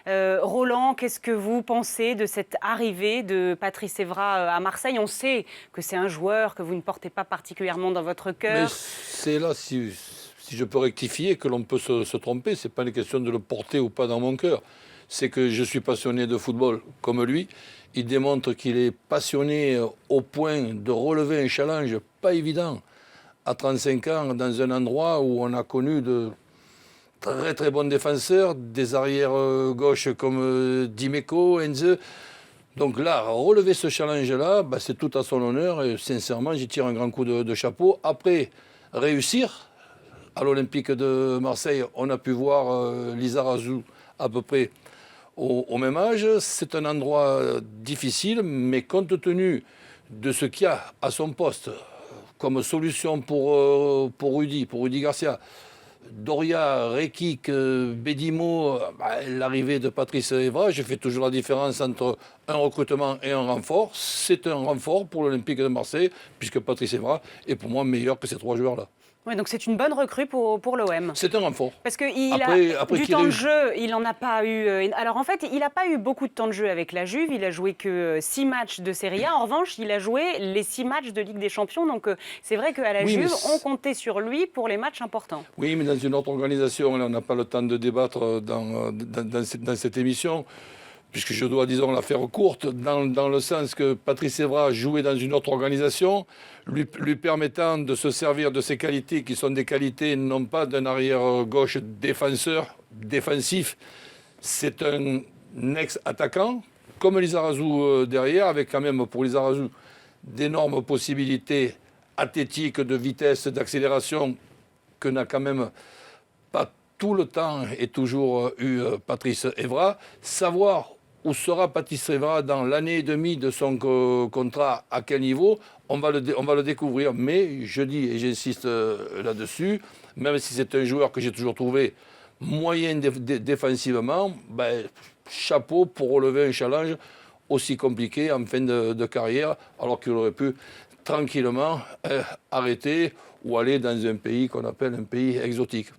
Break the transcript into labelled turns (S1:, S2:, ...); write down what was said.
S1: Roland, qu'est-ce que vous pensez de cette arrivée de Patrice Evra à Marseille? On sait que c'est un joueur que vous ne portez pas particulièrement dans votre
S2: Mais
S1: cœur.
S2: c'est là, si je peux rectifier, que l'on peut se tromper. Ce n'est pas une question de le porter ou pas dans mon cœur. C'est que je suis passionné de football comme lui. Il démontre qu'il est passionné au point de relever un challenge pas évident à 35 ans dans un endroit où on a connu de très très bons défenseurs, des arrières gauches comme Dimeco, Enze. Donc là, relever ce challenge-là, bah, c'est tout à son honneur et sincèrement, j'y tire un grand coup de chapeau. Après, réussir, à l'Olympique de Marseille, on a pu voir Lizarazu à peu près au même âge. C'est un endroit difficile, mais compte tenu de ce qu'il y a à son poste comme solution pour Rudy Garcia, Doria, Rekik, Bedimo, l'arrivée de Patrice Evra, je fais toujours la différence entre un recrutement et un renfort. C'est un renfort pour l'Olympique de Marseille, puisque Patrice Evra est pour moi meilleur que ces trois joueurs-là.
S1: Oui, donc c'est une bonne recrue pour l'OM.
S2: C'est un renfort.
S1: Parce qu'il a
S2: Après
S1: du temps de jeu, il n'en a pas eu. Alors en fait, il n'a pas eu beaucoup de temps de jeu avec la Juve. Il a joué que 6 matchs de Serie A. En revanche, il a joué les 6 matchs de Ligue des Champions. Donc c'est vrai qu'à la Juve, on comptait sur lui pour les matchs importants.
S2: Oui, mais dans une autre organisation, là, on n'a pas le temps de débattre dans cette émission, puisque je dois, disons, la faire courte, dans le sens que Patrice Evra jouait dans une autre organisation, lui permettant de se servir de ses qualités, qui sont des qualités non pas d'un arrière-gauche défensif, c'est un ex-attaquant, comme Lizarazu derrière, avec quand même pour Lizarazu d'énormes possibilités athlétiques, de vitesse, d'accélération, que n'a quand même pas tout le temps et toujours eu Patrice Evra. Savoir où sera Patrice Evra dans l'année et demie de son contrat, à quel niveau, on va le découvrir. Mais je dis, et j'insiste là-dessus, même si c'est un joueur que j'ai toujours trouvé moyen défensivement, ben, chapeau pour relever un challenge aussi compliqué en fin de carrière, alors qu'il aurait pu tranquillement arrêter ou aller dans un pays qu'on appelle un pays exotique.